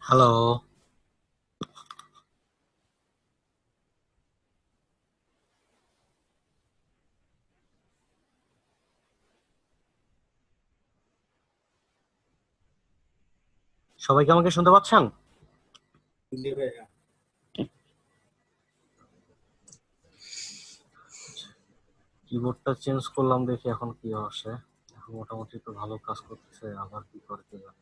Hello. সবাই কি আমাকে শুনতে পাচ্ছেন? জি ভাইয়া। কিবোর্ডটা চেঞ্জ করলাম, দেখি এখন কি আসে। এখন মোটামুটি তো ভালো কাজ করতেছে, আবার কি করে কে জানে।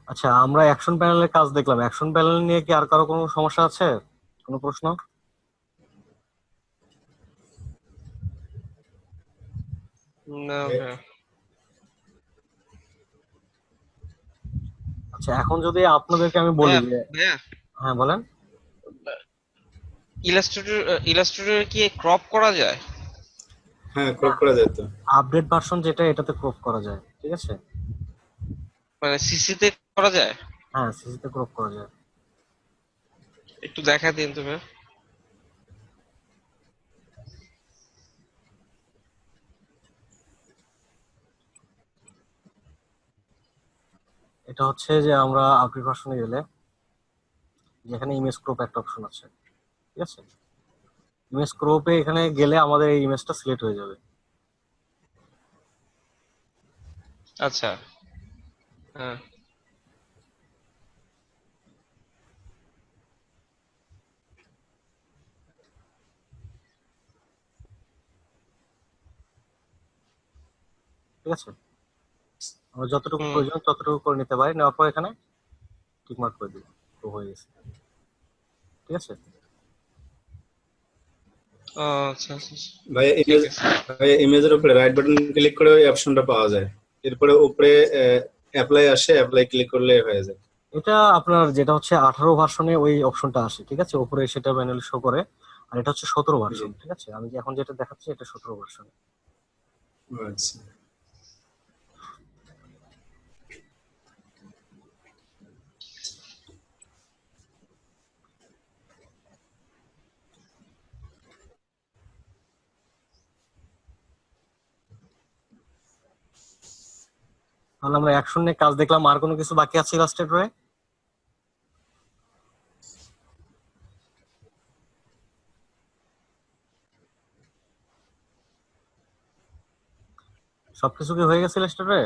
আচ্ছা, আমরা অ্যাকশন প্যানেলের কাজ দেখলাম। অ্যাকশন প্যানেল নিয়ে কি আর কারো কোনো সমস্যা আছে? কোনো প্রশ্ন? না ভাই- ভাইয়া। আচ্ছা, এখন যদি আপনাদেরকে আমি বলি ভাইয়া যে, ভাইয়া হ্যাঁ বলেন। ইলাস্ট্রেটর কি ক্রপ করা যায়? হ্যাঁ, ক্রপ করা যায় তো। আপডেট ভার্সন যেটা, এটাতে ক্রপ করা যায়, ঠিক আছে। মানে সিসিতে করা যায়? হ্যাঁ, সিসিতে ক্রপ করা যায়। একটু দেখা দিন তো ভাইয়া। এটা হচ্ছে যে আমরা আপডেট ভার্সনে গেলে যেখানে ইমেজ ক্রপ একটা অপশন আছে, ঠিক আছে। ইমেজ ক্রপে এখানে গেলে আমাদের এই ইমেজটা সিলেক্ট হয়ে যাবে। আচ্ছা। হ্যাঁ। ঠিক আছে, আমরা যতটুকু হুম। প্রয়োজন ততটুকু করে নিতে পারি, নেওয়ার পর এখানে টিক মার্ক করে দিব, তো হয়ে গেছে। ঠিক আছে। ও, আচ্ছা আচ্ছা আচ্ছা। ভাইয়া ঠিক ইমেজ আছে। ভাইয়া ইমেজের উপরে রাইট বাটন ক্লিক করে ওই অপশনটা পাওয়া যায়। এরপরে উপরে অ্যাপ্লাই আসে, অ্যাপ্লাই ক্লিক করলে হয়ে যায়। এটা আপনার যেটা হচ্ছে 18 ভার্সনে ওই অপশনটা আসে, ঠিক আছে, উপরে সেটা ম্যানুয়ালি শো করে। আর এটা হচ্ছে 17 জি। ভার্সন, ঠিক আছে। আমি যে এখন যেটা দেখাচ্ছি এটা 17 ভার্সন। ও আচ্ছা। তাহলে আমরা অ্যাকশন নিয়ে কাজ দেখলাম, আর কোনো কিছু বাকি আছে ইলাস্ট্রেটরে? সবকিছু কি হয়ে গেছে ইলাস্ট্রেটরে?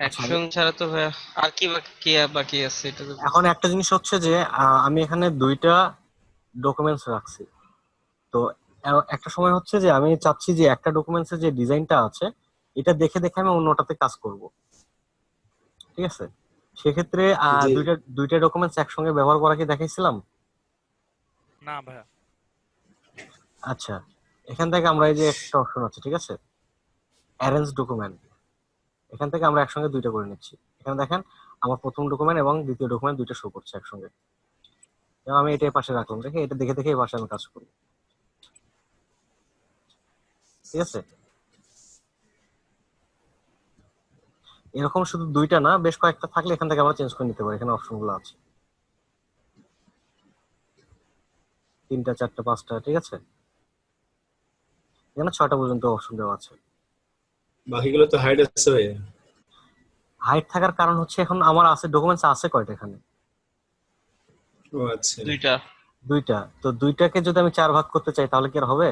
আচ্ছা, অ্যাকশন ছাড়া তো ভাইয়া আর কি বাকি আছে এটা তো এখন বুঝতে। একটা জিনিস হচ্ছে যে আমি এখানে দুইটা ডকুমেন্টস রাখছি। তো একটা সময় হচ্ছে যে আমি চাচ্ছি যে একটা ডকুমেন্টসের যে ডিজাইনটা আছে এটা দেখে দেখে আমি অন্যটাতে কাজ করব, ঠিক আছে। সেক্ষেত্রে জি। দুইটা দুইটা ডকুমেন্টস একসঙ্গে ব্যবহার করা কি দেখাইছিলাম? না ভাইয়া। আচ্ছা, এখান থেকে আমরা এই যে একটা অপশন আছে, ঠিক আছে, অ্যারেঞ্জ ডকুমেন্ট, এখান থেকে আমরা একসঙ্গে দুইটা করে নিচ্ছি। এখানে দেখেন, আমার প্রথম ডকুমেন্ট এবং দ্বিতীয় ডকুমেন্ট দুইটা শো করছে একসঙ্গে। এবং আমি এটাই পাশে রাখলাম, দেখে এটা দেখে দেখে এই পাশে আমি কাজ করি, ঠিক আছে। এরকম শুধু দুইটা না, বেশ কয়েকটা থাকলে এখান থেকে আমরা চেঞ্জ করে নিতে পারি, এখানে অপশন গুলো আছে, তিনটা চারটা পাঁচটা, ঠিক আছে। এখানে 6টা পর্যন্ত অপশন দেওয়া আছে। বাকিগুলো তো হাইড আছে ভাইয়া। হাইট থাকার কারণ হচ্ছে এখন আমার আছে ডকুমেন্টস আছে কয়টা এখানে? ও আচ্ছা। দুইটা। দুইটা। তো দুইটাকে যদি আমি চার ভাগ করতে চাই তাহলে কি আর হবে?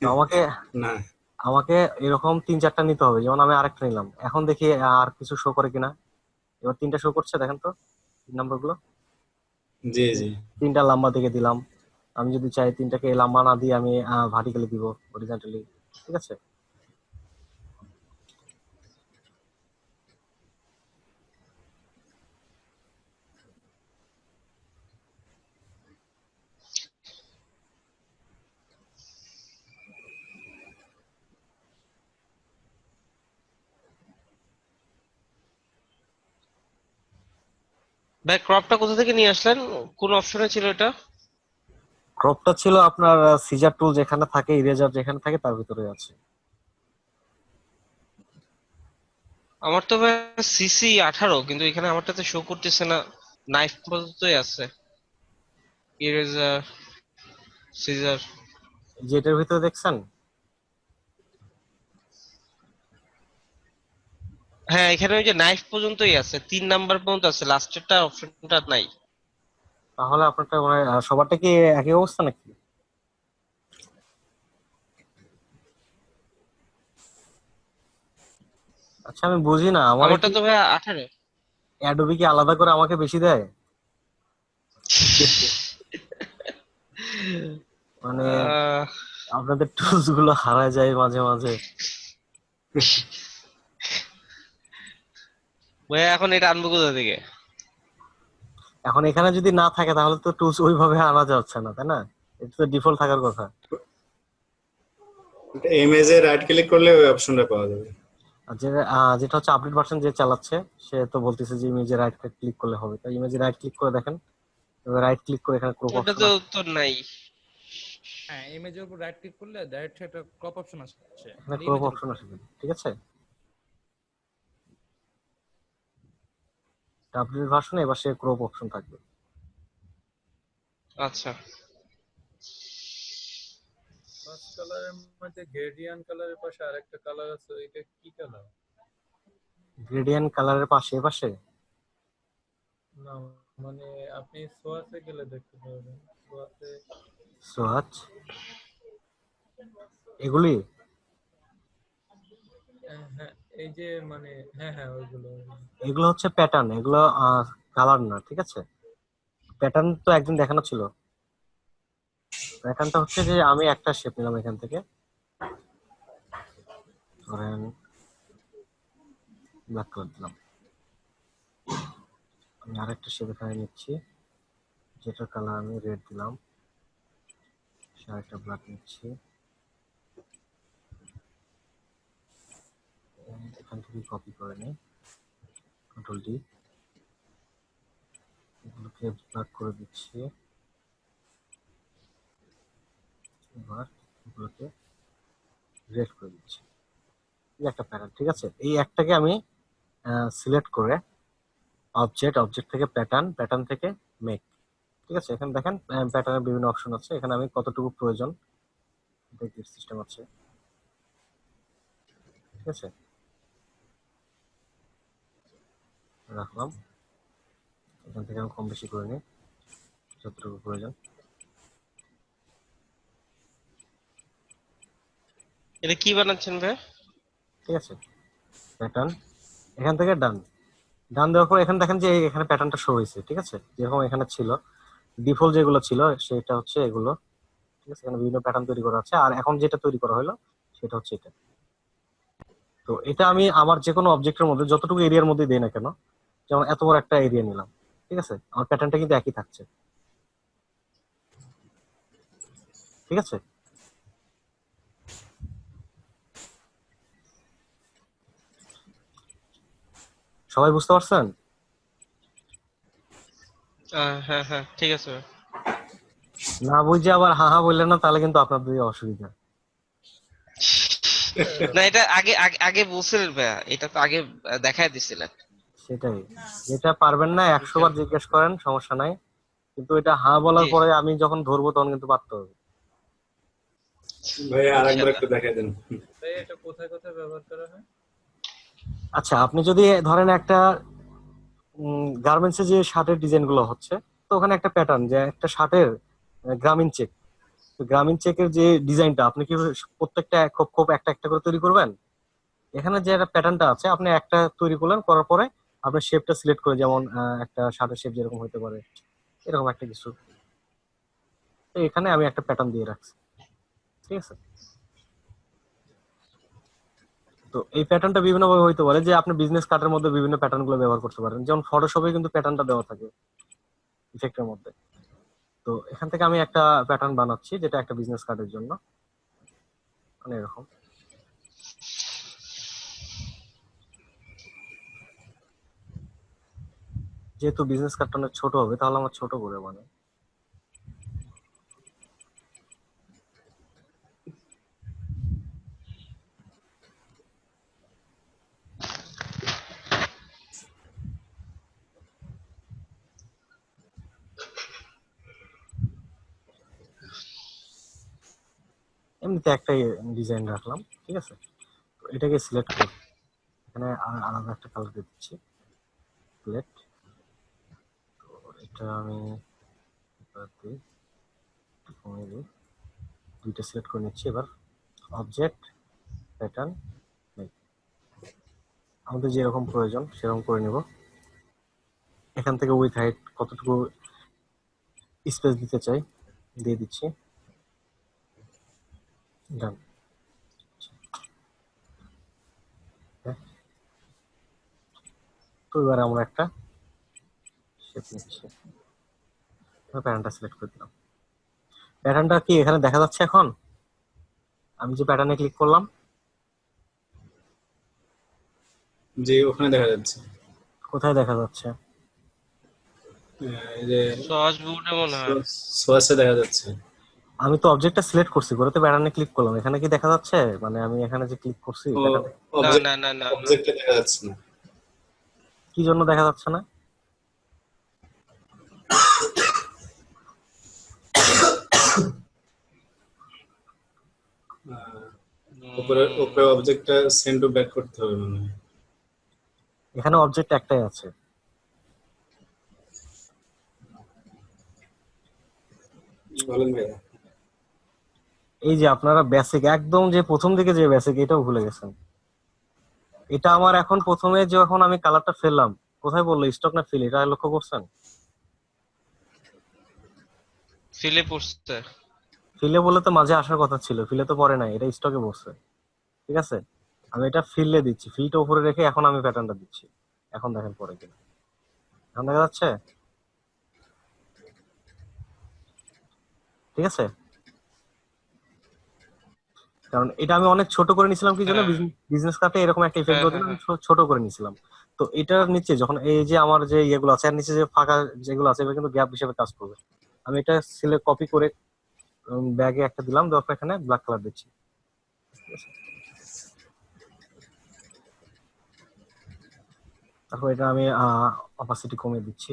তো আমাকে না। আমাকে এরকম তিন চারটা নিতে হবে। যেমন আমি আরেকটা নিলাম, এখন দেখি আর কিছু শো করে কিনা। এবার তিনটা শো করছে, দেখেন তো নাম্বার গুলো। জি জি। তিনটা লম্বা দিকে দিলাম। আমি যদি চাই তিনটাকে লম্বা না দিয়ে আমি ভার্টিক্যালি দিব, হরিজন্টালি, ঠিক আছে। ভাই ক্রপটা কোথা থেকে নিয়ে আসলেন? কোন অপশনে ছিল এটা? ক্রপটা ছিল আপনার সিজার টুল যেখানে থাকে, ইরেজার যেখানে থাকে তার ভিতরে আছে। আমার তো সিসি 18, কিন্তু এখানে আমারটাতে শো করতেছে না। নাইফ পর্যন্তই আছে, ইরেজার, সিজার। যেটার ভিতরে দেখছেন, হ্যাঁ, এখানে ওই যে নাইফ পর্যন্তই আছে, 3 নাম্বার পর্যন্ত আছে, লাস্টেরটা অপশনটা নাই। তাহলে আপনারটা মানে সবারটা কি একই অবস্থা নাকি? আচ্ছা আমি বুঝি না, আমার আমারটা কি তো 18। অ্যাডোবি কি আলাদা করে আমাকে বেশি দেয়? মানে আহ, আপনাদের টুলস গুলো হারায় যায় মাঝে মাঝে। ভাইয়া এখন এটা আনবো কোথা থেকে? এখন এখানে যদি না থাকে তাহলে তো টুলস ওইভাবে আনা যাচ্ছে না, তাই না? এটা তো ডিফল্ট থাকার কথা। ইমেজে রাইট ক্লিক করলে ওই অপশনটা পাওয়া যাবে। আর যেটা হচ্ছে আপডেট ভার্সন যে চালাচ্ছে, সে তো বলতেছে যে ইমেজে রাইট ক্লিক করলে হবে, তাই ইমেজে রাইট ক্লিক করে দেখেন। এবার রাইট ক্লিক করে এখানে ক্রপ ওটা অপশন তো আছে, তো নাই। হ্যাঁ, ইমেজের উপর রাইট ক্লিক করলে ডাইরেক্ট একটা ক্রপ অপশন আসছে এখানে খালি ক্রপ ইমেজের অপশন উপরে। আছে, ঠিক আছে? আপডেট ভার্সনে এবার সে ক্রপ অপশন থাকবে। আচ্ছা, ফার্স্ট কালারের মধ্যে গ্রেডিয়ান্ট কালারের পাশে আরেকটা কালার আছে, এটা কি কালার? গ্রেডিয়েন্ট কালারের পাশে এপাশে না, মানে আপনি সোয়াসে গেলে দেখতে পারবেন। সোয়াসে সোয়াচ এগুলি হ্যাঁ, এই যে মানে হ্যাঁ হ্যাঁ ওইগুলো। এগুলো হচ্ছে প্যাটার্ন, এগুলো কালার না, ঠিক আছে? প্যাটার্ন তো একদিন দেখানো ছিল। প্যাটার্নটা হচ্ছে যে আমি একটা শেপ নিলাম এখান থেকে, ধরেন ব্ল্যাক কালার দিলাম। আমি আরেকটা শেপ এখানে নিচ্ছি, যেটার কালার আমি রেড দিলাম। আরেকটা ব্ল্যাক নিচ্ছি, এখান থেকে কপি করে নিই, কন্ট্রোল ডি, এগুলোকে ব্ল্যাক করে দিচ্ছি। এবার এগুলোকে রেড করে দিচ্ছি। এই একটা প্যাটার্ন, ঠিক আছে? এই একটাকে আমি সিলেক্ট করে অবজেক্ট থেকে প্যাটার্ন, প্যাটার্ন থেকে মেক, ঠিক আছে? এখানে দেখেন প্যাটার্নের বিভিন্ন অপশন আছে, এখানে আমি কতটুকু প্রয়োজন সিস্টেম আছে, ঠিক আছে? রাখলাম, এখান থেকে আমি কম বেশি করে নিই যতটুকু প্রয়োজন। এটা কি বানাচ্ছেন ভাই? ঠিক আছে, প্যাটার্ন, এখান থেকে ডান, ডান দেওয়ার পর এখানে দেখেন যে এখানে প্যাটার্নটা শো হয়েছে, ঠিক আছে? যেরকম এখানে ছিল ডিফল্ট যেগুলো ছিল সেটা হচ্ছে এগুলো, ঠিক আছে? এখানে বিভিন্ন প্যাটার্ন তৈরি করা আছে, আর এখন যেটা তৈরি করা হলো সেটা হচ্ছে এটা। তো এটা আমি আমার যে কোনো অবজেক্টের মধ্যে যতটুকু এরিয়ার মধ্যে দিই না কেন, যেমন এত বড় একটা এরিয়া নিলাম, ঠিক আছে? আমার প্যাটার্নটা কিন্তু একই থাকছে, ঠিক আছে? সবাই বুঝতে পারছেন? হ্যাঁ হ্যাঁ, ঠিক আছে ভাই। না বুঝে আবার হা হা বললেন না, তাহলে কিন্তু আপনাদের অসুবিধা। না, এটা আগে আগে আগে বলছিলেন ভাইয়া, এটা তো আগে দেখায় দিছিলেন। সেটাই, যেটা পারবেন না 100 বার জিজ্ঞেস করেন, সমস্যা নাই। কিন্তু এটা হা বলার জি, পরে আমি যখন ধরবো তখন কিন্তু পারতে হবে। ভাই আরেকবার ইনশাল্লাহ। একটু দেখাই দেন। তাই এটা কোথায় কোথায় ব্যবহার করা হয়? আচ্ছা আপনি যদি ধরেন একটা গার্মেন্টসে যে শার্টের ডিজাইন গুলো হচ্ছে, তো ওখানে একটা প্যাটার্ন যে একটা শার্টের গ্রামীণ চেক, তো গ্রামীণ চেকের যে ডিজাইনটা আপনি কি প্রত্যেকটা খোপ খোপ একটা একটা করে তৈরি করবেন? এখানে যে একটা প্যাটার্নটা আছে আপনি একটা তৈরি করলেন, করার পরে আপনি শেপটা সিলেক্ট করে, যেমন একটা শার্টের শেপ যেরকম হতে পারে এরকম একটা কিছু, তো এখানে আমি একটা প্যাটার্ন দিয়ে রাখছি, ঠিক আছে? তো এই প্যাটার্নটা বিভিন্ন ভাবে হইতে পারে, যে আপনি বিজনেস কার্ডের মধ্যে বিভিন্ন প্যাটার্ন গুলো ব্যবহার করতে পারেন, যেমন ফটোশপে কিন্তু প্যাটার্নটা দেওয়া থাকে ইফেক্টের মধ্যে। তো এখান থেকে আমি একটা প্যাটার্ন বানাচ্ছি যেটা একটা বিজনেস কার্ডের জন্য, মানে এরকম। যেহেতু বিজনেস কার্ডটা অনেক ছোট হবে, তাহলে আমার ছোট করে বানাই। এমনিতে একটাই ডিজাইন রাখলাম, ঠিক আছে। তো এটাকে সিলেক্ট করব, এখানে আলাদা একটা কালার দিয়ে দিচ্ছি প্লেট। তো এটা আমি কমিয়ে দিই, দুইটা সিলেক্ট করে নিচ্ছি। এবার অবজেক্ট, প্যাটার্ন, আমাদের যেরকম প্রয়োজন সেরকম করে নিব। এখান থেকে উইথ হাইট কতটুকু স্পেস দিতে চাই দিয়ে দিচ্ছি, ডান। তো এবার আমরা একটা শেপ নিচ্ছি, প্যাটার্নটা সিলেক্ট করে দিলাম। প্যাটার্নটা কি এখানে দেখা যাচ্ছে এখন? আমি যে প্যাটার্নে ক্লিক করলাম, যে ওখানে দেখা যাচ্ছে কোথায় দেখা যাচ্ছে? এই যে সহজ বোর্ডে মনে হয়। সোয়াসে দেখা যাচ্ছে। আমি তো অবজেক্টটা সিলেক্ট করছি, করে তো প্যাটার্নে ক্লিক করলাম, এখানে কি দেখা যাচ্ছে? মানে আমি এখানে যে ক্লিক করছি ও প্যাটার্নে, না অবজেক্ট না না না না। অবজেক্টে দেখা যাচ্ছে না। কি জন্য দেখা যাচ্ছে না? উপরে উপরে অবজেক্টটা সেন্ড টু ব্যাক করতে হবে মনে হয়। এখানে অবজেক্ট একটাই আছে। বলেন ভাইয়া। এই যে আপনারা বেসিক একদম যে প্রথম দিকে যে বেসিক, এটাও ভুলে গেছেন। এটা আমার এখন প্রথমে যখন আমি কালারটা ফেললাম, কোথায় বললো স্টক না ফিল, এটা লক্ষ্য করছেন? ফিলে পড়ছে। ফিলে বলে তো মাঝে আসার কথা ছিল, ফিলে তো পরে নাই, এটা স্টকে বসছে, ঠিক আছে। আমি এটা ফিলে দিচ্ছি, ফিলটা উপরে রেখে এখন আমি প্যাটার্নটা দিচ্ছি। এখন দেখেন পরে কিনা, এখন দেখা যাচ্ছে, ঠিক আছে। কারণ এটা আমি অনেক ছোট করে নিছিলাম, কি জন্য? হ্যাঁ বিজনেস কার্ডে এরকম একটা ইফেক্ট হ্যাঁ দেওয়ার হ্যাঁ জন্য আমি হ্যাঁ। ছোট করে নিছিলাম। তো এটার নিচে যখন এই যে আমার যে ইয়েগুলো আছে, এর নিচে যে ফাঁকা যেগুলো আছে, এগুলো কিন্তু গ্যাপ হিসেবে কাজ করবে। আমি এটা সিলেক্ট কপি করে ব্যাগে একটা দিলাম, দেওয়ার পর এখানে ব্ল্যাক কালার দিচ্ছি, ঠিক আছে। তারপর এটা আমি অপাসিটি কমিয়ে দিচ্ছি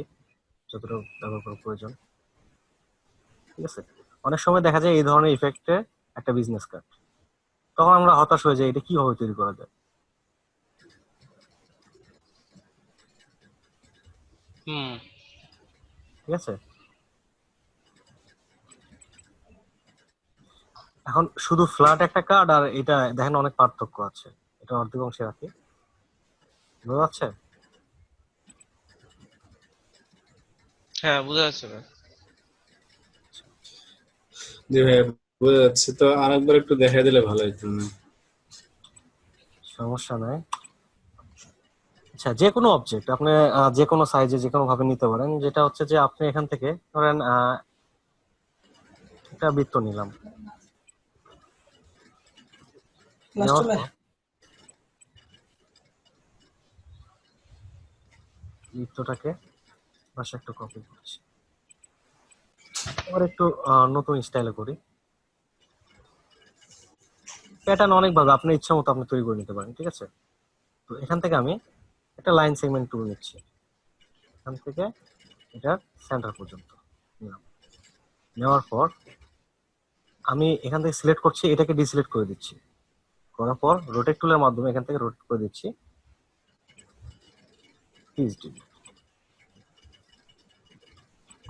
যতটুকু ব্যবহার করার প্রয়োজন, ঠিক আছে। অনেক সময় দেখা যায় এই ধরনের ইফেক্টে একটা বিজনেস কার্ড, তখন আমরা হতাশ হয়ে যাই, এটা কিভাবে তৈরি করা যায়, হুম। ঠিক আছে। এখন শুধু ফ্ল্যাট একটা কার্ড আর এটা দেখেন অনেক পার্থক্য আছে। এটা অর্ধেক অংশে রাখি, বোঝা যাচ্ছে? হ্যাঁ বোঝা যাচ্ছে না। জি ভাইয়া বোঝা যাচ্ছে। তো আরেকবার একটু দেখাই দিলে ভালো হতো না? সমস্যা নাই। আচ্ছা, যে কোনো অবজেক্ট আপনি যে কোনো সাইজে যে কোনো ভাবে নিতে পারেন। যেটা হচ্ছে যে আপনি এখান থেকে ধরেন একটা বৃত্ত নিলাম, নেওয়ার পর বৃত্তটাকে পাশে একটু কপি করছি, আবার একটু নতুন স্টাইলে করি। প্যাটার্ন অনেকভাবে আপনার ইচ্ছা মতো আপনি তৈরি করে নিতে পারেন, ঠিক আছে। তো এখান থেকে আমি একটা লাইন সেগমেন্ট টুল নিচ্ছি, এখান থেকে এটা সেন্টার পর্যন্ত নিলাম। নেওয়ার পর আমি এখান থেকে সিলেক্ট করছি, এটাকে ডিসিলেক্ট করে দিচ্ছি। করার পর রোটেট টুলের মাধ্যমে এখান থেকে রোটেট করে দিচ্ছি,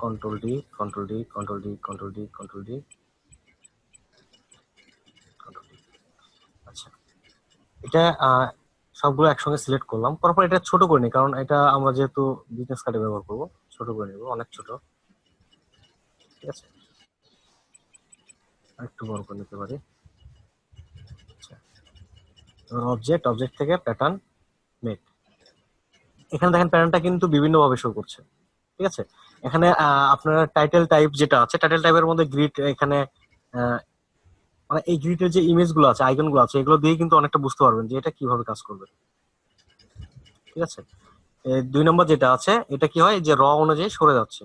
control D, control D, control D, control D, control D, control D. আচ্ছা, এটা সবগুলো একসঙ্গে সিলেক্ট করলাম, করার পর এটা ছোট করে নিই, কারণ এটা আমরা যেহেতু বিজনেস কার্ডে ব্যবহার করবো, ছোট করে নিব, অনেক ছোট, ঠিক আছে। একটু বড় করে নিতে পারি। আচ্ছা, এবার অবজেক্ট, অবজেক্ট থেকে প্যাটার্ন মেক। এখানে দেখেন প্যাটার্নটা কিন্তু বিভিন্ন ভাবে শো করছে, ঠিক আছে। এখানে আপনার টাইটেল টাইপ যেটা আছে, টাইটেল টাইপের মধ্যে গ্রিড, এখানে আহ, মানে এই গ্রিডের যে ইমেজ গুলো আছে, আইকন গুলো আছে, এগুলো দিয়ে কিন্তু অনেকটা বুঝতে পারবেন যে এটা কিভাবে কাজ করবে, ঠিক আছে। 2 নম্বর যেটা আছে, এটা কি হয় যে র অনুযায়ী সরে যাচ্ছে,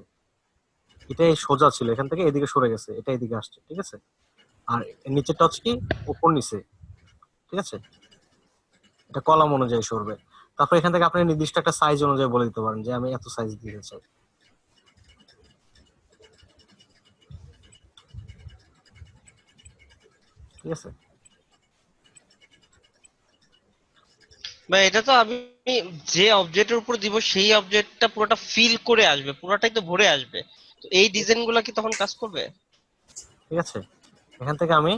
এটা এই সোজা ছিল, এখান থেকে এদিকে সরে গেছে, এটা এদিকে আসছে, ঠিক আছে। আর নিচেরটা হচ্ছে কি উপর নিচে, ঠিক আছে, এটা কলাম অনুযায়ী সরবে। তারপর এখান থেকে আপনি নির্দিষ্ট একটা সাইজ অনুযায়ী বলে দিতে পারেন যে আমি এত সাইজ দিতে চাই। ঠিক আছে। বা এটা তো আমি যে অবজেক্টের উপর দিব সেই অবজেক্টটা পুরোটা ফিল করে আসবে, পুরোটাই তো ভরে আসবে। তো এই ডিজাইন গুলা কি তখন কাজ করবে? ঠিক আছে, এখান থেকে আমি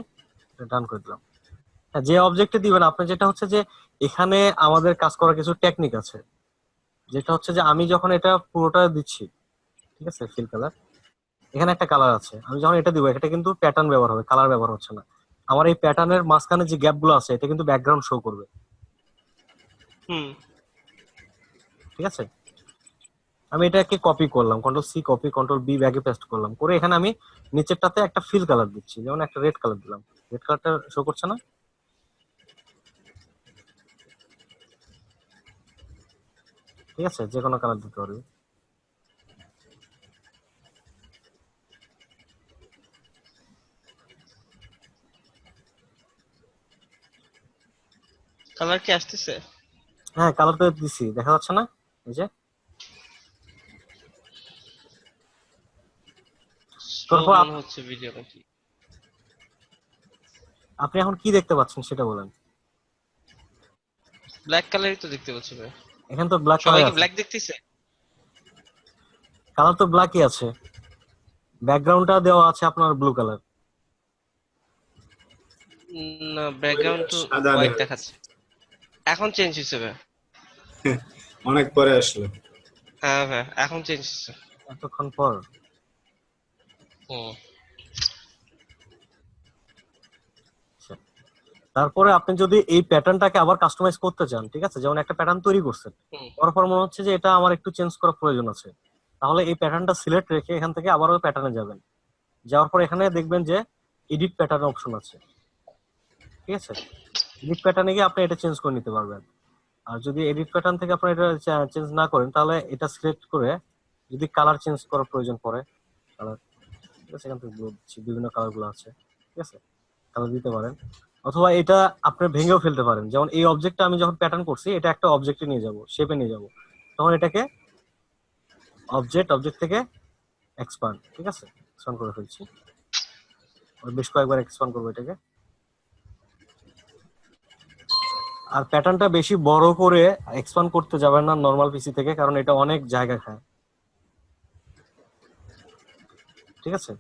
ডান করে দিলাম। হ্যাঁ, যে অবজেক্টে দিবেন আপনি, যেটা হচ্ছে যে এখানে আমাদের কাজ করার কিছু টেকনিক আছে, যেটা হচ্ছে যে আমি যখন এটা পুরোটা দিচ্ছি, ঠিক আছে, ফিল কালার, এখানে একটা কালার আছে, আমি যখন এটা দিব এটা কিন্তু প্যাটার্ন ব্যবহার হবে, কালার ব্যবহার হচ্ছে না। আমার এই প্যাটার্নের মাঝখানে যে গ্যাপ গুলো আছে এটা কিন্তু ব্যাকগ্রাউন্ড শো করবে। হুম। ঠিক আছে, আমি এটাকে কপি করলাম, control C copy, control V ব্যাগে পেস্ট করলাম, করে এখানে আমি নিচেরটাতে একটা ফিল কালার দিচ্ছি, যেমন একটা রেড কালার দিলাম। রেড কালারটা শো করছে না? ঠিক আছে, যে কোনো কালার দিতে পারবি। কালার কি আসতেছে? হ্যাঁ, কালার তো দিছি, দেখা যাচ্ছে না? এই যে স্লো তারপর মনে হচ্ছে ভিডিও নাকি? আপনি এখন কি দেখতে পাচ্ছেন সেটা বলেন। ব্ল্যাক কালারই তো দেখতে পাচ্ছি ভাই। এখানে তো ব্ল্যাক সবাই কালার কি আছে, ব্ল্যাক দেখতেছে? কালার তো ব্ল্যাকই আছে, ব্যাকগ্রাউন্ডটা দেওয়া আছে আপনার ব্লু কালার। না, ব্যাকগ্রাউন্ড তো সাদা হোয়াইট দেখা দেখাচ্ছে। এখন চেঞ্জ হয়েছে ভাই। অনেক পরে আসলো। হ্যাঁ ভাই, এখন চেঞ্জ হয়েছে। এতক্ষণ পর। হুম। আচ্ছা, তারপরে আপনি যদি এই প্যাটার্নটাকে আবার কাস্টমাইজ করতে চান, ঠিক আছে, যেমন একটা প্যাটার্ন তৈরি করছেন, হুম। তারপর মনে হচ্ছে যে এটা আমার একটু চেঞ্জ করার প্রয়োজন আছে, তাহলে এই প্যাটার্নটা সিলেক্ট রেখে এখান থেকে আবারও প্যাটার্নে যাবেন। যাওয়ার পর এখানে দেখবেন যে এডিট প্যাটার্ন অপশন আছে, ঠিক আছে, এডিট প্যাটার্নে গিয়ে আপনি এটা চেঞ্জ করে নিতে পারবেন। আর যদি এডিট প্যাটার্ন থেকে আপনি এটা চেঞ্জ না করেন, তাহলে এটা সিলেক্ট করে যদি কালার চেঞ্জ করার প্রয়োজন পড়ে, কালার, ঠিক আছে, এখান থেকে দিচ্ছি, বিভিন্ন কালার গুলো আছে, ঠিক আছে, কালার দিতে পারেন। অথবা এটা আপনি ভেঙেও ফেলতে পারেন, যেমন এই অবজেক্টটা আমি যখন প্যাটার্ন করছি এটা একটা অবজেক্টে নিয়ে যাব, শেপে নিয়ে যাব, তখন এটাকে অবজেক্ট থেকে এক্সপান্ড, ঠিক আছে, এক্সপান্ড করে ফেলছি, বেশ কয়েকবার এক্সপান্ড করবো এটাকে। আর প্যাটার্নটা বেশি বড় করে এক্সপান্ড করতে যাবেন না নর্মাল পিসি থেকে, কারণ এটা অনেক জায়গা খায়, ঠিক আছে,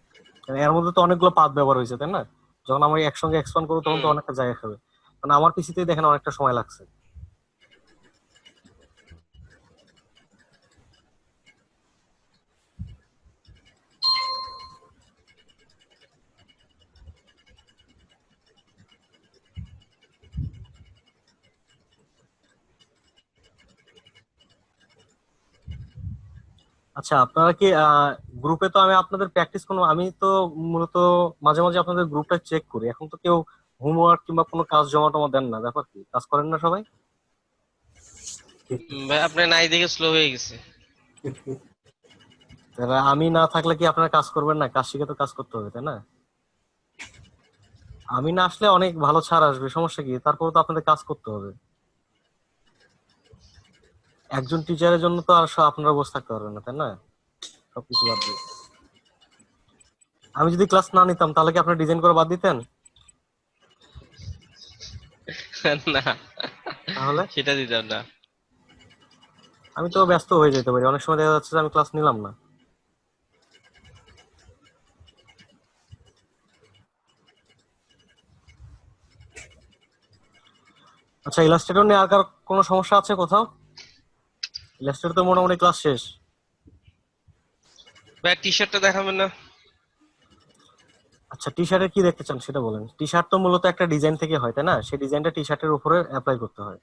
কারণ এর মধ্যে তো অনেকগুলো পাথ ব্যবহার হয়েছে, তাই না? যখন আমি একসঙ্গে এক্সপান্ড করবো তখন তো হুম। অনেকটা জায়গা খাবে, কারণ আমার পিসিতে দেখেন অনেকটা সময় লাগছে। আচ্ছা, আপনারা কি গ্রুপে, তো আমি আপনাদের প্র্যাকটিস কোনো, আমি তো মূলত মাঝে মাঝে আপনাদের গ্রুপটা চেক করি, এখন তো কেউ হোমওয়ার্ক কিংবা কোনো কাজ জমা টমা দেন না, ব্যাপার কি, কাজ করেন না সবাই? ভাই আপনার নাই দেখে স্লো হয়ে গেছে। তাহলে আমি না থাকলে কি আপনারা কাজ করবেন না? কাজ শিখে তো কাজ করতে হবে, তাই না? আমি না আসলে অনেক ভালো ছাড় আসবে, সমস্যা কি, তারপরে তো আপনাদের কাজ করতে হবে। একজন টিচারের জন্য তো আর আপনারা বসে থাকতে পারবেন না, তাই না? সবকিছু বাদ দিয়ে আমি যদি ক্লাস না নিতাম তাহলে কি আপনারা ডিজাইন করে বাদ দিতেন? না, তাহলে সেটা দিতাম না। আমি তো ব্যস্ত হয়ে যেতে পারি, অনেক সময় দেখা যাচ্ছে যে আমি ক্লাস নিলাম না। আচ্ছা, ইলাস্ট্রেটর নিয়ে আর কার কোনো সমস্যা আছে কোথাও? ইলাস্ট্রেটর তো মোটামুটি ক্লাস শেষ। ভাই টি শার্টটা দেখাবেন না? আচ্ছা, টি শার্টের কি দেখতে চান সেটা বলেন। টি শার্ট তো মূলত একটা ডিজাইন থেকে হয়, তাই না? সেই ডিজাইনটা টি শার্টের উপরে অ্যাপ্লাই করতে হয়,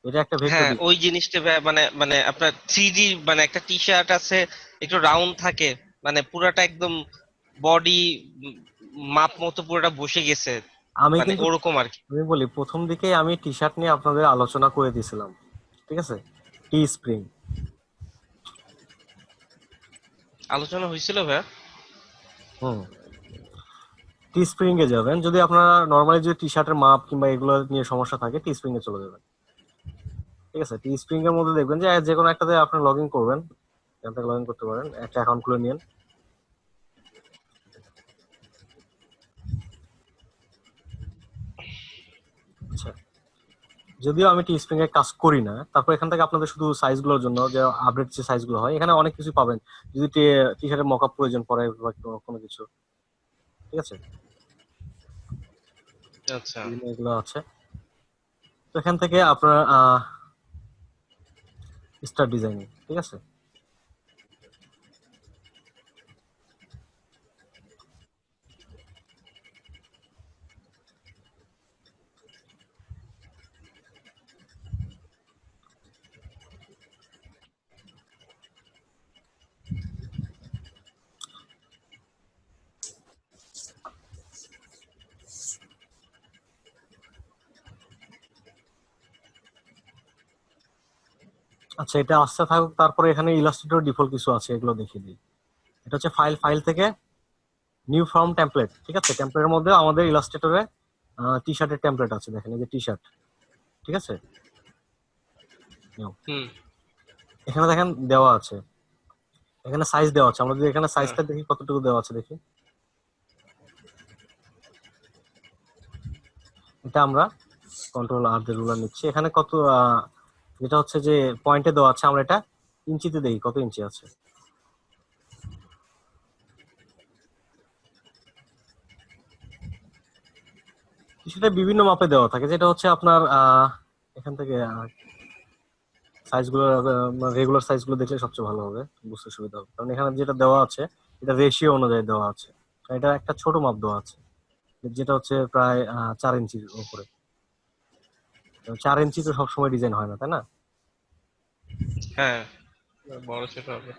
এটা একটা ভেক্টর হ্যাঁ, ডিজাইন। ওই জিনিসটা ভাই, মানে মানে আপনার 3D, মানে একটা টি শার্ট আছে একটু রাউন্ড থাকে, মানে পুরাটা একদম বডি মাপ মতো পুরোটা বসে গেছে, আমি মানে কিন্তু, ওরকম আর কি। আমি বলি, প্রথম দিকে আমি টি শার্ট নিয়ে আপনাদের আলোচনা করে দিয়েছিলাম, ঠিক আছে, টি স্প্রিং। আলোচনা হয়েছিল ভাই? হুম, টি স্প্রিং এ যাবেন যদি আপনারা নরমালি যদি টি শার্টের মাপ কিংবা এগুলো নিয়ে সমস্যা থাকে, টি স্প্রিং এ চলে যাবেন, ঠিক আছে। টি স্প্রিং এর মধ্যে দেখবেন যে যে কোনো একটাতে আপনি লগ ইন করবেন, এখান থেকে লগ ইন করতে পারেন, একটা অ্যাকাউন্ট খুলে নিন। আচ্ছা, যদিও আমি টি স্প্রিং এ কাজ করি না, তারপর এখান থেকে আপনাদের শুধু সাইজগুলোর জন্য যে আপডেট যে সাইজগুলো হয় এখানে অনেক কিছু পাবেন। যদি টি শার্টের মকআপ প্রয়োজন পড়ে বা কোনো কিছু, ঠিক আছে, আচ্ছা বিভিন্ন এগুলো আছে। তো এখান থেকে আপনার স্টার ডিজাইনিং, ঠিক আছে। আচ্ছা, এটা আসতে থাকুক, তারপরে এখানে ইলাস্ট্রেটর ডিফল্ট কিছু আছে, এগুলো দেখিয়ে দিই। এটা হচ্ছে ফাইল থেকে নিউ ফর্ম টেমপ্লেট, ঠিক আছে। টেমপ্লেটের মধ্যে আমাদের ইলাস্ট্রেটরে টি শার্টের টেমপ্লেট আছে, দেখেন এই যে টি শার্ট, ঠিক আছে। হুম এখানে দেখেন দেওয়া আছে, এখানে সাইজ দেওয়া আছে। আমরা যদি এখানে হ্যাঁ সাইজটা দেখি কতটুকু দেওয়া আছে দেখি। এটা আমরা কন্ট্রোল আর দিয়ে রুলার নিচ্ছি। এখানে কত যেটা হচ্ছে যে পয়েন্টে দেওয়া আছে, আমরা এটা ইঞ্চিতে দেখি কত ইঞ্চি আছে। সেটা বিভিন্ন মাপে দেওয়া থাকে, যেটা হচ্ছে আপনার এখান থেকে সাইজগুলো রেগুলার সাইজগুলো দেখলে সবচেয়ে ভালো হবে, বুঝতে সুবিধা হবে। কারণ এখানে যেটা দেওয়া আছে এটা রেশিও অনুযায়ী দেওয়া আছে। এটা একটা ছোট মাপ দেওয়া আছে, যেটা হচ্ছে প্রায় 4 ইঞ্চির উপরে। 4 ইঞ্চি তো সবসময় ডিজাইন হয় না, তাই না? হ্যাঁ বড় ছোট হবে।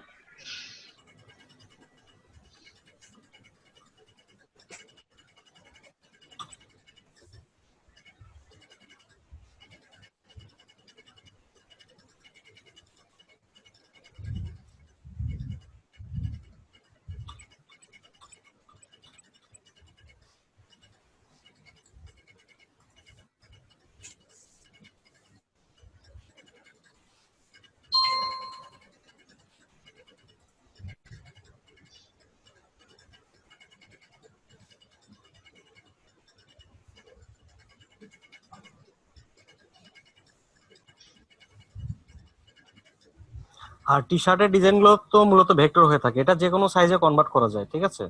আর টি শার্টের ডিজাইন গুলো তো মূলত ভেক্টর হয়ে থাকে, এটা যে কোনো সাইজে কনভার্ট করা যায়, ঠিক আছে।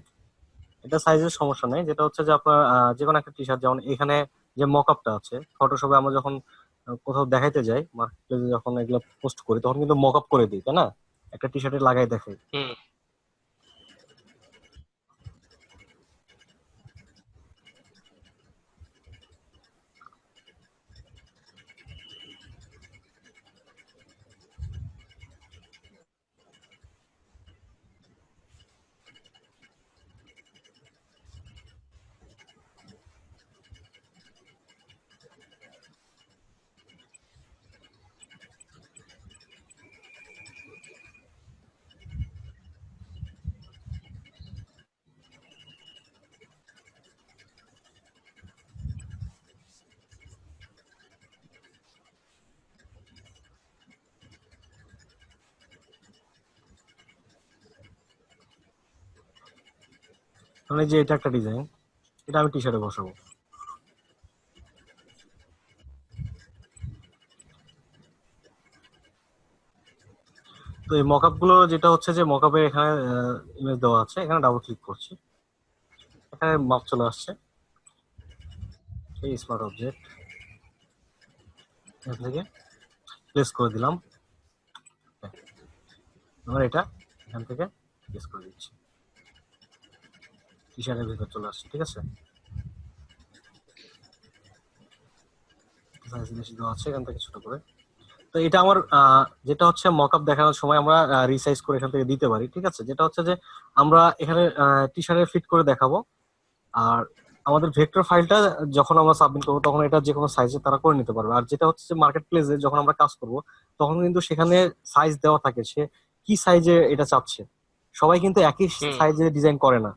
এটা সাইজের সমস্যা নেই। যেটা হচ্ছে যে আপনার যে কোনো একটা টি শার্ট, যেমন এখানে যে মকআপটা আছে ফটোশপে, আমরা যখন কোথাও দেখাইতে যাই, মার্কেট প্লেসে যখন এগুলো পোস্ট করি, তখন কিন্তু মকআপ করে দিই, তাই না? একটা টি শার্টে লাগাই দেখাই। হুম মানে যে এটা একটা ডিজাইন, এটা আমি টি শার্টে বসাবো। তো এই মকআপ গুলো যেটা হচ্ছে যে মকআপে এখানে ইমেজ দেওয়া আছে, এখানে ডাবল ক্লিক করছি, এখানে মাপ চলে আসছে। এই স্মার্ট অবজেক্ট এখান থেকে প্লেস করে দিলাম। আমরা এটা এখান থেকে প্লেস করে দিচ্ছি, টি শার্টের ভিতর চলে আসছে, ঠিক আছে। সাইজ বেশি দেওয়া আছে, এখান থেকে ছোট করে। তো এটা আমার যেটা হচ্ছে মকআপ দেখানোর সময় আমরা রিসাইজ করে এখান থেকে দিতে পারি, ঠিক আছে। যেটা হচ্ছে যে আমরা এখানে টি শার্টে ফিট করে দেখাবো, আর আমাদের ভেক্টর ফাইলটা যখন আমরা সাবমিট করবো তখন এটা যে কোনো সাইজে তারা করে নিতে পারবে। আর যেটা হচ্ছে যে মার্কেট প্লেসে যখন আমরা কাজ করব, তখন কিন্তু সেখানে সাইজ দেওয়া থাকে, সে কি সাইজে এটা চাচ্ছে। সবাই কিন্তু একই হুম সাইজে ডিজাইন করে না,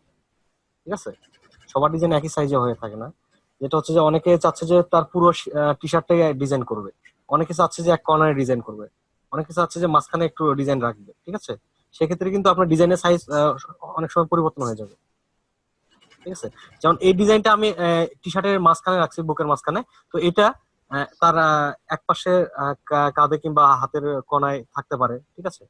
ঠিক আছে। সবার ডিজাইন একই সাইজে হয়ে থাকে না। যেটা হচ্ছে যে অনেকে চাচ্ছে যে তার পুরো টি শার্টটাই ডিজাইন করবে, অনেকে চাচ্ছে যে এক কর্নারে ডিজাইন করবে, অনেকে চাচ্ছে যে মাঝখানে একটু ডিজাইন রাখবে, ঠিক আছে। সেক্ষেত্রে কিন্তু আপনার ডিজাইনের সাইজ অনেক সময় পরিবর্তন হয়ে যাবে। ঠিক আছে। যেমন এই ডিজাইনটা আমি টি শার্টের মাঝখানে রাখছি, বুকের মাঝখানে। তো এটা তার এক পাশে কাঁধে কিংবা হাতের কোনায় থাকতে পারে, ঠিক আছে।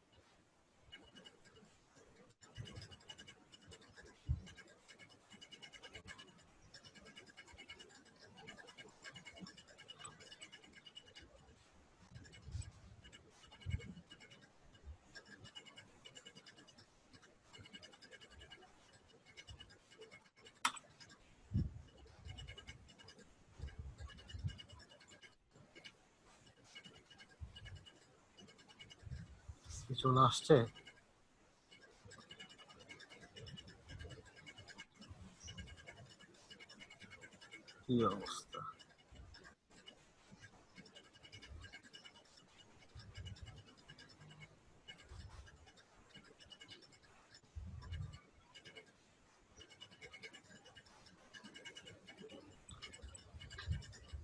চলে আসছে। কি অবস্থা!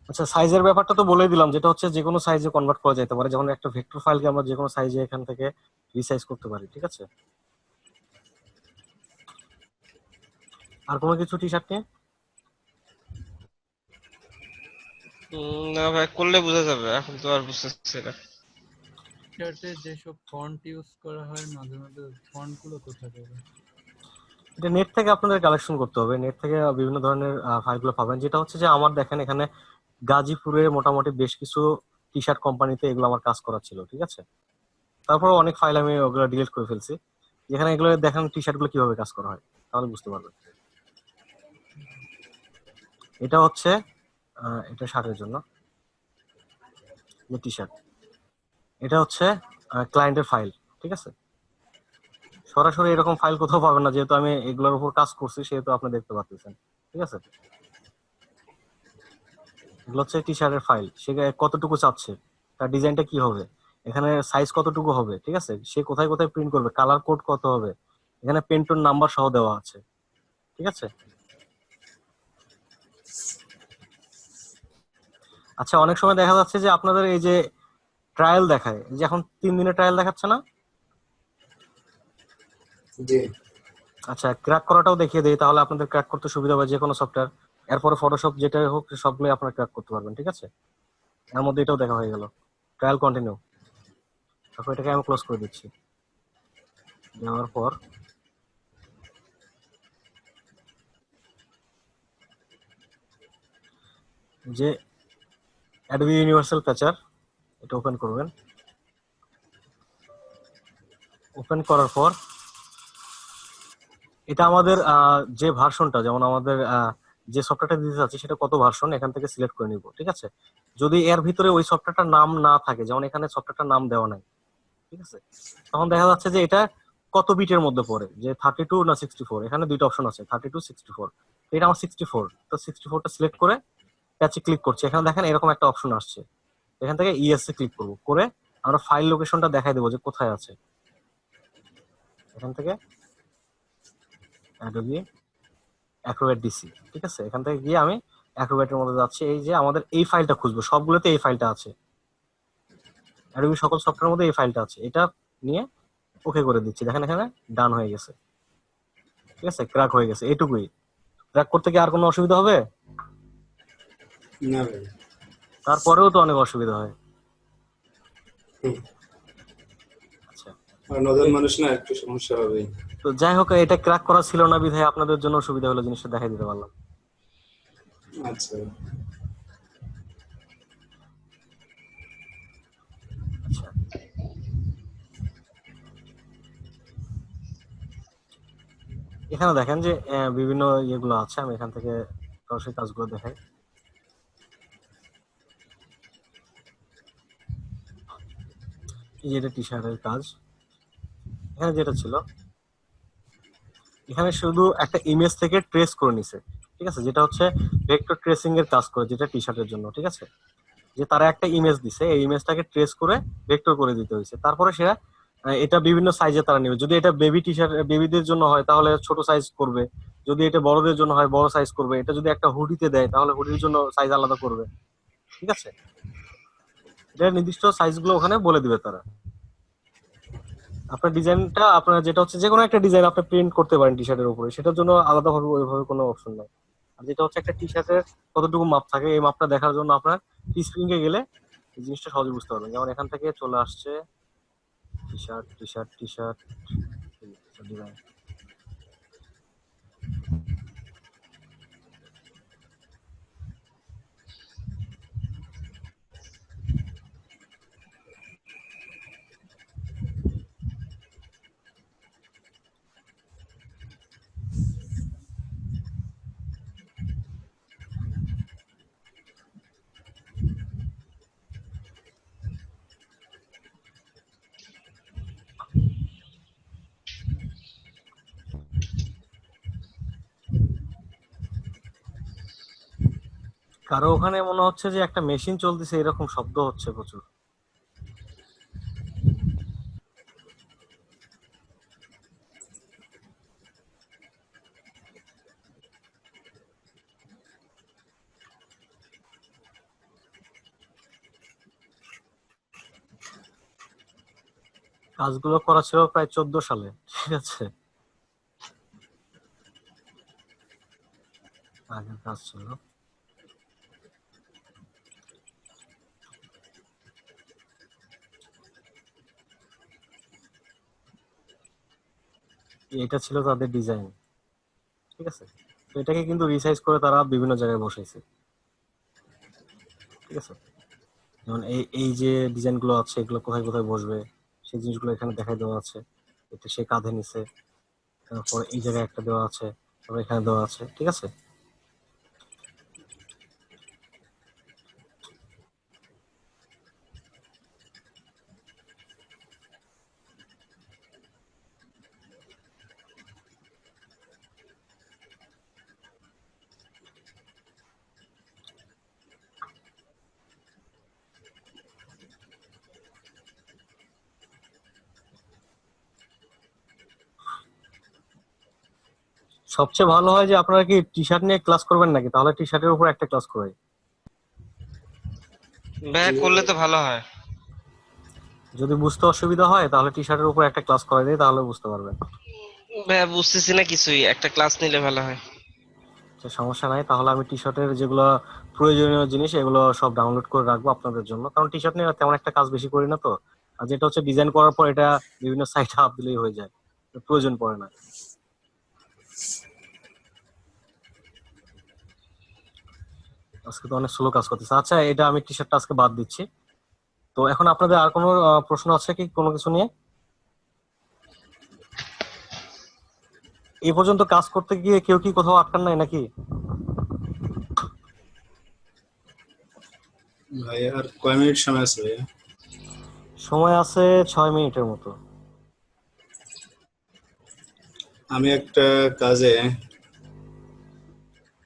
আচ্ছা, সাইজের ব্যাপারটা তো বলেই দিলাম, যেটা হচ্ছে যে কোনো সাইজে কনভার্ট করা যেতে পারে। যেমন একটা ভেক্টর ফাইলকে আমরা যে কোনো সাইজে এখান থেকে রিসাইজ করতে পারি, ঠিক আছে। আর কোনো কিছু টি শার্ট নিয়ে? না ভাই, করলে বোঝা যাবে, এখন তো আর বুঝতেছি না। শার্টে যেসব ফন্ট ইউজ করা হয় মাঝে মাঝে, ফন্ট গুলো কোথায় পাবে? এটা নেট থেকে আপনাদের কালেকশন করতে হবে। নেট থেকে বিভিন্ন ধরনের ফাইলগুলো পাবেন। যেটা হচ্ছে যে আমার দেখেন এখানে গাজীপুরে মোটামুটি বেশ কিছু টি শার্ট কোম্পানিতে এগুলো আমার কাজ করা ছিল, ঠিক আছে। তারপরে অনেক ফাইল আমি ওগুলো ডিলিট করে ফেলছি। যেখানে এগুলো দেখেন টি শার্ট গুলো কিভাবে কাজ করা হয়, তাহলে বুঝতে পারবেন। এটা হচ্ছে এটা শার্টের জন্য টি শার্ট। এটা হচ্ছে ক্লায়েন্টের ফাইল, ঠিক আছে। সরাসরি এরকম ফাইল কোথাও পাবেন না, যেহেতু আমি এগুলোর উপর কাজ করছি, সেহেতু আপনি দেখতে পাচ্ছেন, ঠিক আছে। এগুলো হচ্ছে টি শার্টের ফাইল। সে কতটুকু চাচ্ছে, তার ডিজাইনটা কি হবে, এখানে সাইজ কতটুকু হবে, ঠিক আছে। সে কোথায় কোথায় প্রিন্ট করবে, কালার কোড কত হবে, এখানে পেন্টোর নাম্বার সহ দেওয়া আছে, ঠিক আছে। আচ্ছা, অনেক সময় দেখা যাচ্ছে যে আপনাদের এই যে ট্রায়াল দেখায়, যে এখন 3 দিনের ট্রায়াল দেখাচ্ছে না। জি। আচ্ছা, ক্র্যাক করাটাও দেখিয়ে দেই, তাহলে আপনাদের ক্র্যাক করতে সুবিধা হবে যে কোনো সফটওয়্যার। এরপরে ফটোশপ যেটা হোক সবগুলো আপনারা ক্র্যাক করতে পারবেন, ঠিক আছে। এর মধ্যে এটাও দেখা হয়ে গেল। Trial continue. তারপর এটাকে আমি ক্লোজ করে দিচ্ছি। দেওয়ার পর যে অ্যাডোবি ইউনিভার্সাল প্যাচার, এটা ওপেন করবেন। ওপেন করার পর এটা আমাদের যে ভার্সনটা, যেমন আমাদের যে সফটওয়্যারটা দিতে চাচ্ছি সেটা কত ভার্সন, এখান থেকে সিলেক্ট করে নিব, ঠিক আছে। যদি এর ভিতরে ওই সফটওয়্যারটার নাম না থাকে, যেমন এখানে সফটওয়্যারটার নাম দেওয়া নাই, ঠিক আছে, তখন দেখা যাচ্ছে যে এটা কত বিটের মধ্যে পড়ে, যে 32 না 64। এখানে দুইটা অপশন আছে, 32 64। এটা আমার 64, তো 64টা সিলেক্ট করে প্যাচে ক্লিক করছি। এখানে দেখেন এরকম একটা অপশন আসছে, এখান থেকে ইএসএ ক্লিক করব, করে আমরা ফাইল লোকেশনটা দেখাই দেবো যে কোথায় আছে। এখান থেকে অ্যাডোবি অ্যাক্রোব্যাট ডিসি, ঠিক আছে। এখান থেকে গিয়ে আমি অ্যাক্রোব্যাটের মধ্যে যাচ্ছি, এই যে আমাদের এই ফাইলটা খুঁজবো, সবগুলোতে এই ফাইলটা আছে, অ্যাডোবি সকল সফটওয়্যারের মধ্যে এই ফাইলটা আছে। এটা নিয়ে ওকে করে দিচ্ছি, দেখেন এখানে ডান হয়ে গেছে, ঠিক আছে, ক্র্যাক হয়ে গেছে। এটুকুই। ক্র্যাক করতে কি আর কোনো অসুবিধা হবে? না ভাই। তারপরেও তো অনেক অসুবিধা হয়। হুম। আচ্ছা, আর নতুন মানুষ না, একটু সমস্যা হবে। তো যাই হোক, এটা ক্র্যাক করা ছিল না বিধায় আপনাদের জন্য সুবিধা হলো, জিনিসটা দেখাই দিতে পারলাম। আচ্ছা। আচ্ছা, এখানে দেখেন যে বিভিন্ন ইয়েগুলো আছে, আমি এখান থেকে সরাসরি কাজগুলো দেখাই। এই যে এটা টি শার্টের কাজ, এখানে যেটা ছিল, এখানে শুধু একটা ইমেজ থেকে ট্রেস করে নিছে, ঠিক আছে, যেটা হচ্ছে ভেক্টর ট্রেসিং এর কাজ করে, যেটা টি শার্টের জন্য, ঠিক আছে। যে তারা একটা ইমেজ দিছে, এই ইমেজটাকে ট্রেস করে ভেক্টর করে দিতে হয়েছে। তারপরে সেটা এটা বিভিন্ন সাইজে তারা নেবে। যদি এটা বেবি টি শার্ট, বেবিদের জন্য হয় তাহলে ছোট সাইজ করবে, যদি এটা বড়দের জন্য হয় বড় সাইজ করবে, এটা যদি একটা হুডিতে দেয় তাহলে হুডির জন্য সাইজ আলাদা করবে, ঠিক আছে। এটা নির্দিষ্ট সাইজগুলো ওখানে বলে দিবে তারা। আপনার ডিজাইনটা আপনার যেটা হচ্ছে যে কোনো একটা ডিজাইন আপনি প্রিন্ট করতে পারেন টি শার্টের উপরে, সেটার জন্য আলাদাভাবে ওইভাবে কোনো অপশন নাই। আর যেটা হচ্ছে একটা টি শার্টের কতটুকু মাপ থাকে এই মাপটা দেখার জন্য আপনার টি স্প্রিং এ গেলে এই জিনিসটা সহজে বুঝতে পারবেন। যেমন এখান থেকে চলে আসছে T shirt T shirt T shirt design. কারো ওখানে মনে হচ্ছে যে একটা মেশিন চলতেছে, এরকম শব্দ হচ্ছে প্রচুর। কাজগুলো করা ছিল প্রায় 14 সালে, ঠিক আছে, আগের কাজ ছিল। এটা ছিল তাদের ডিজাইন, ঠিক আছে। তো এটাকে কিন্তু রিসাইজ করে তারা বিভিন্ন জায়গায় বসাইছে, ঠিক আছে। যেমন এই এই যে ডিজাইন গুলো আছে এগুলো কোথায় কোথায় বসবে সেই জিনিসগুলো এখানে দেখাই দেওয়া আছে। এটা সে কাঁধে নিছে, তারপর এই জায়গায় একটা দেওয়া আছে, তারপর এখানে দেওয়া আছে, ঠিক আছে। সবচেয়ে ভালো হয় যে আপনারা কি টি শার্ট নিয়ে ক্লাস করবেন নাকি, তাহলে টি শার্টের উপর একটা ক্লাস করাই। ভাইয়া করলে তো ভালো হয়। যদি বুঝতে অসুবিধা হয় তাহলে টি শার্টের উপর একটা ক্লাস করাই দিই, তাহলে বুঝতে পারবেন। ভাইয়া বুঝতেছি না কিছুই, একটা ক্লাস নিলে ভালো হয়। তো সমস্যা নাই, তাহলে আমি টি শার্টের যেগুলো প্রয়োজনীয় জিনিস এগুলো সব ডাউনলোড করে রাখবো আপনাদের জন্য, কারণ টি শার্ট নিয়ে তেমন একটা কাজ বেশি করি না তো। আর যেটা হচ্ছে ডিজাইন করার পর এটা বিভিন্ন সাইটে আপ দিলেই হয়ে যায়, প্রয়োজন পড়ে না। আজকে তো অনেক স্লো কাজ করতেছে। আচ্ছা, এটা আমি টি শার্টটা আজকে বাদ দিচ্ছি। তো এখন আপনাদের আর কোনো প্রশ্ন আছে কি কোনো কিছু নিয়ে? এই পর্যন্ত কাজ করতে গিয়ে কেউ কি কোথাও আটকান নাই নাকি? ভাই আর কয় মিনিট সময় আছে ভাইয়া? সময় আছে 6 মিনিটের মতো। আমি একটা কাজে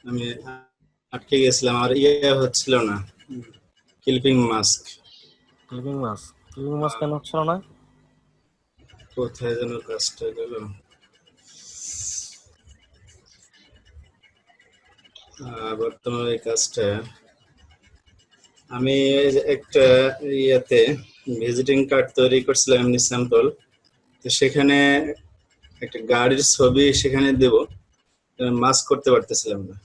আমি আটকে গেছিলাম, আর ইয়ে হচ্ছিল না, ক্লিপিং মাস্ক। ক্লিপিং মাছ, ক্লিপিং মাছ কেন হচ্ছিল না? কোথায় যেন কাজটা গেল? বর্তমানে এই কাজটা আমি এই যে একটা ইয়েতে ভিজিটিং কার্ড তৈরি করছিলাম এমনি স্যাম্পল, তো সেখানে একটা গাড়ির ছবি সেখানে দেব, মাস্ক করতে পারতেছিলাম না।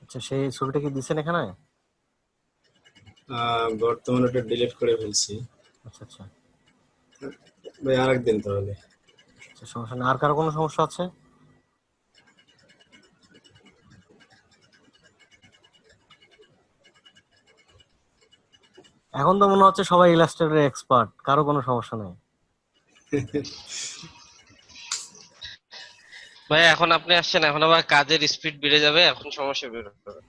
আচ্ছা, সেই ছবিটা কি দিছেন এখানে? বর্তমানে ওটা ডিলিট করে ফেলছি। আচ্ছা আচ্ছা ভাই আরেকদিন তাহলে। আচ্ছা, সমস্যা নেই। আর কারো কোনো সমস্যা আছে? এখন তো মনে হচ্ছে সবাই ইলাস্ট্রেটরের এক্সপার্ট, কারো কোনো সমস্যা নেই। ভাই এখন আপনি আসছেন, এখন আবার কাজের স্পিড বেড়ে যাবে, এখন সমস্যা বের হবে।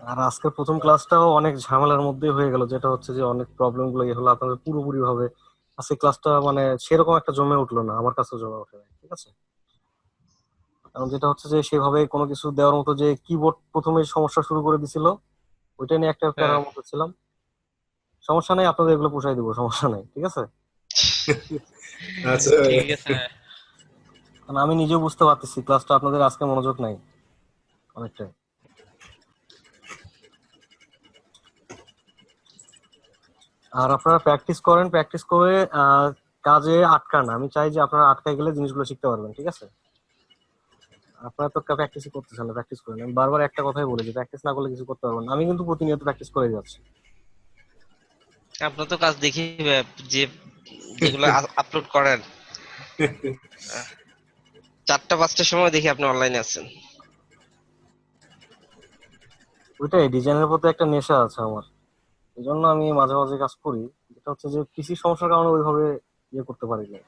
আর আজকের প্রথম ক্লাসটাও অনেক ঝামেলার মধ্যে হয়ে গেল, যেটা হচ্ছে যে অনেক প্রবলেম গুলো ইয়ে হলো আপনাদের পুরোপুরি ভাবে। আজকে ক্লাসটা মানে সেরকম একটা জমে উঠলো না, আমার কাছে জমে ওঠে নাই, ঠিক আছে। কারণ যেটা হচ্ছে যে সেভাবে কোনো কিছু দেওয়ার মতো যে কিবোর্ড প্রথমে সমস্যা শুরু করে দিছিল, ওইটা নিয়ে একটা হ্যাঁ প্যারার মধ্যে ছিলাম। সমস্যা নেই, আপনাদের এগুলো পুষাই দিব, সমস্যা নেই, ঠিক আছে। আচ্ছা ঠিক আছে। কারণ আমি নিজেও বুঝতে পারতেছি ক্লাসটা আপনাদের আজকে মনোযোগ নাই অনেকটাই। আর আপনারা প্র্যাকটিস করেন, প্র্যাকটিস করে কাজে আটকান না। আমি চাই যে আপনারা আটকায় গেলে জিনিসগুলো শিখতে পারবেন, ঠিক আছে? আপনারা তো প্র্যাকটিসই করতেছেন না, প্র্যাকটিস করেন। আমি বারবার একটা কথাই বলি যে প্র্যাকটিস না করলে কিছু করতে পারবেন না। আমি কিন্তু প্রতিনিয়ত প্র্যাকটিস করে যাচ্ছি। আপনার তো কাজ দেখি যে যেগুলো আপলোড করেন 4টা-5টার সময় দেখি আপনি অনলাইনে আছেন। ওইটাই, ডিজাইনের প্রতি একটা নেশা আছে আমার, এই জন্য আমি মাঝে মাঝে কাজ করি। যেটা হচ্ছে যে পিসি সমস্যার কারণে ওইভাবে ইয়ে করতে পারি না।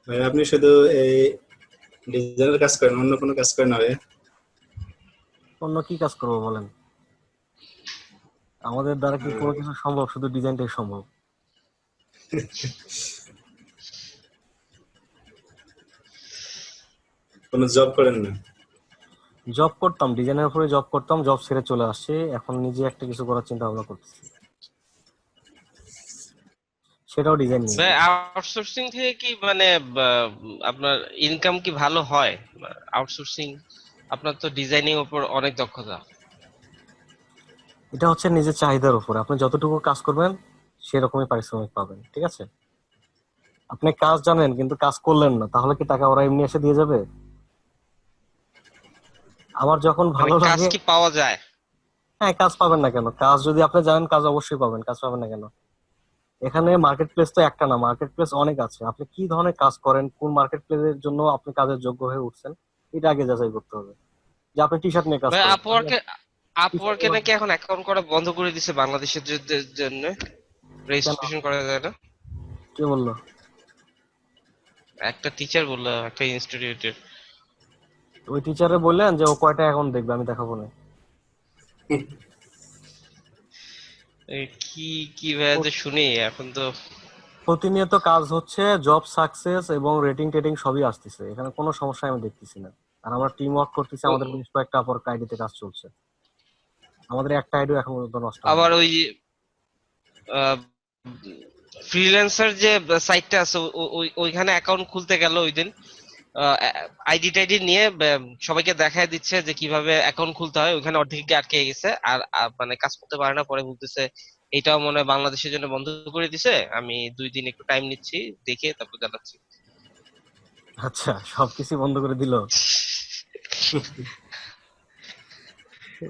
ভাই আপনি শুধু এই ডিজাইনের কাজ করেন, অন্য কোনো কাজ করেন না ভাই? অন্য কি কাজ করবো বলেন? আমাদের দ্বারা কি কোনো কিছু সম্ভব? শুধু ডিজাইনটাই সম্ভব। কোনো জব করেন না? জব করতাম, ডিজাইনের উপরে জব করতাম, জব ছেড়ে চলে আসছি। এখন নিজে একটা কিছু করার চিন্তা ভাবনা করতেছি, সেটাও ডিজাইন নিয়ে। ভাই আউটসোর্সিং থেকে কি মানে আপনার ইনকাম কি ভালো হয়? আউটসোর্সিং, আপনার তো ডিজাইনিং উপর অনেক দক্ষতা। এটা হচ্ছে নিজের চাহিদার উপর, আপনি যতটুকু কাজ করবেন সেরকমই পারিশ্রমিক পাবেন, ঠিক আছে? আপনি কাজ জানেন কিন্তু কাজ করলেন না, তাহলে কি টাকা ওরা এমনি এসে দিয়ে যাবে? আমার যখন মানে ভালো কাজ লাগে, কি পাওয়া যায়? হ্যাঁ কাজ পাবেন না কেন? কাজ যদি আপনি জানেন কাজ অবশ্যই পাবেন, কাজ পাবেন না কেন? এখানে মার্কেট প্লেস তো একটা না, মার্কেট প্লেস অনেক আছে। আপনি কি ধরনের কাজ করেন, কোন মার্কেট প্লেসের জন্য আপনি কাজের যোগ্য হয়ে উঠছেন, এটা আগে যাচাই করতে হবে। যে আপনি টি শার্ট নিয়ে কাজ ভাই করেন, আপওয়ার্কে t-shirt আপওয়ার্কে নাকি এখন অ্যাকাউন্ট করা বন্ধ করে দিছে বাংলাদেশের জন্য, কেন? রেজিস্ট্রেশন করা যায় না। কে বললো? একটা টিচার বললো একটা ইনস্টিটিউটের। ওই টিচারে বললেন যে ও কয়টা অ্যাকাউন্ট দেখবে, আমি দেখাবো না। কি কি ভাইয়া যে শুনি এখন তো। প্রতিনিয়ত কাজ হচ্ছে, জব সাকসেস এবং রেটিং টেটিং সবই আসতেছে, এখানে কোনো সমস্যা আমি দেখতেছি না। আর আমরা টিম ওয়ার্ক করতেছি, ও, আমাদের বেশ কয়েকটা আপর আইডিতে কাজ চলছে, আমাদের একটা আইডিও এখন পর্যন্ত নষ্ট হয়নি। আবার ওই ফ্রিল্যান্সার যে সাইটটা আছে ওইখানে অ্যাকাউন্ট খুলতে গেল ওই দিন, আইডি টাইডি নিয়ে সবাইকে দেখায় দিচ্ছে যে কিভাবে অ্যাকাউন্ট খুলতে হয়, ওখানে অর্ধেক আটকে গেছে। আর মানে কাজ করতে পারে না, পরে বলতেছে এটাও মনে হয় বাংলাদেশের জন্য বন্ধ করে দিছে, আমি 2 দিন একটু টাইম নিচ্ছি, দেখে তারপর জানাচ্ছি। আচ্ছা, সবকিছু বন্ধ করে দিল?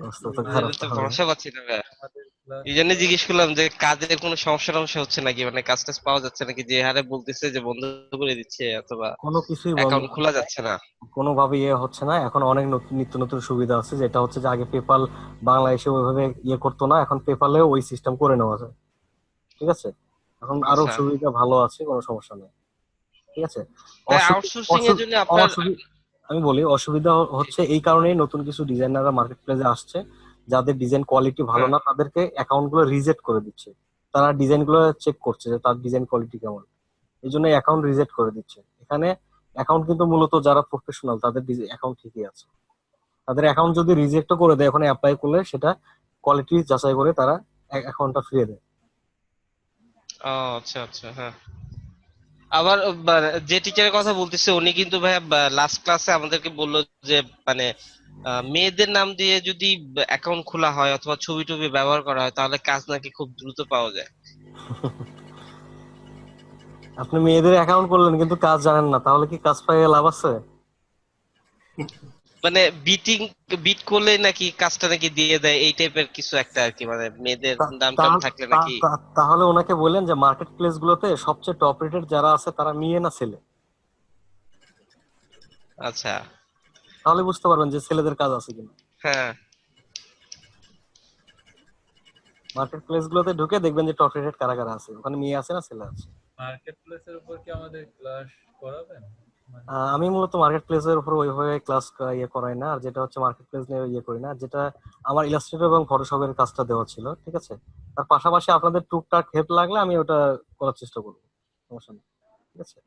অবস্থা তো খারাপ এটা তো তাহলে। ভরসা পাচ্ছি না ভাইয়া। আমাদের ক্লাস এই জন্য জিজ্ঞেস করলাম যে কাজের কোনো সমস্যা টমস্যা হচ্ছে নাকি, মানে কাজ টাজ পাওয়া যাচ্ছে নাকি, যে হারে বলতেছে যে বন্ধ করে দিচ্ছে অথবা কোনো কিছুই বন্ধ অ্যাকাউন্ট হয় খোলা নাই, যাচ্ছে না। কোনোভাবে ইয়ে হচ্ছে না। এখন অনেক নতুন নিত্য নতুন সুবিধা আছে, যেটা হচ্ছে যে আগে পেপাল বাংলাদেশে ওইভাবে ইয়ে করতো না, এখন পেপালে ওই সিস্টেম করে নেওয়া যায়, ঠিক আছে? এখন আরো আচ্ছা সুবিধা ভালো আছে, কোনো সমস্যা নেই, ঠিক আছে? ভাই, অসুবিধা আউটসোর্সিং এর জন্য আপনার অসুবিধা, আমি বলি অসুবিধা হচ্ছে এই কারণেই নতুন কিছু ডিজাইনাররা মার্কেট প্লেসে আসছে, যাদের ডিজাইন কোয়ালিটি ভালো হ্যাঁ, না তাদেরকে অ্যাকাউন্ট গুলো রিজেক্ট করে দিচ্ছে। তারা ডিজাইন গুলো চেক করছে যে তার ডিজাইন কোয়ালিটি কেমন, এই জন্য অ্যাকাউন্ট রিজেক্ট করে দিচ্ছে। এখানে অ্যাকাউন্ট কিন্তু মূলত যারা প্রফেশনাল তাদের অ্যাকাউন্ট ঠিকই আছে। তাদের অ্যাকাউন্ট যদি রিজেক্টও করে দেয়, এখন অ্যাপ্লাই করলে সেটা কোয়ালিটি যাচাই করে তারা অ্যাকাউন্টটা ফিরিয়ে দেয়। ও আচ্ছা আচ্ছা, হ্যাঁ। আবার যে টিচারের কথা বলতেছে উনি কিন্তু ভাইয়া লাস্ট ক্লাসে আমাদেরকে বললো যে মানে মেয়েদের নাম দিয়ে যদি অ্যাকাউন্ট খোলা হয় অথবা ছবি টবি ব্যবহার করা হয় তাহলে কাজ নাকি খুব দ্রুত পাওয়া যায়। আপনি মেয়েদের অ্যাকাউন্ট করলেন কিন্তু কাজ জানেন না, তাহলে কি কাজ পাইয়ে লাভ আছে? মানে বিট করলে নাকি কাজটা নাকি দিয়ে দেয়, এই টাইপের কিছু একটা আর কি, মানে মেয়েদের তা- নাম টাম তা- থাকলে নাকি। তাহলে ওনাকে বললেন যে মার্কেট প্লেস গুলোতে সবচেয়ে টপ রেটেড যারা আছে তারা মেয়ে না ছেলে, আচ্ছা, তাহলে বুঝতে পারবেন যে ছেলেদের কাজ আছে কিনা। হ্যাঁ। মার্কেট প্লেস গুলোতে ঢুকে দেখবেন যে টপ রেটেড কারা কারা আছে, ওখানে মেয়ে আছে না ছেলে আছে। মার্কেট প্লেসের উপর কি আমাদের ক্লাস করাবেন? মানে আমি মূলত মার্কেট প্লেসের উপর ওইভাবে ক্লাস ইয়ে করাই না, আর যেটা হচ্ছে মার্কেট প্লেস নিয়ে ইয়ে করি না, যেটা আমার ইলাস্ট্রেটর এবং ফটোশপের কাজটা দেওয়া ছিল, ঠিক আছে? তার পাশাপাশি আপনাদের টুকটাক হেল্প লাগলে আমি ওটা করার চেষ্টা করবো, সমস্যা নেই, ঠিক আছে?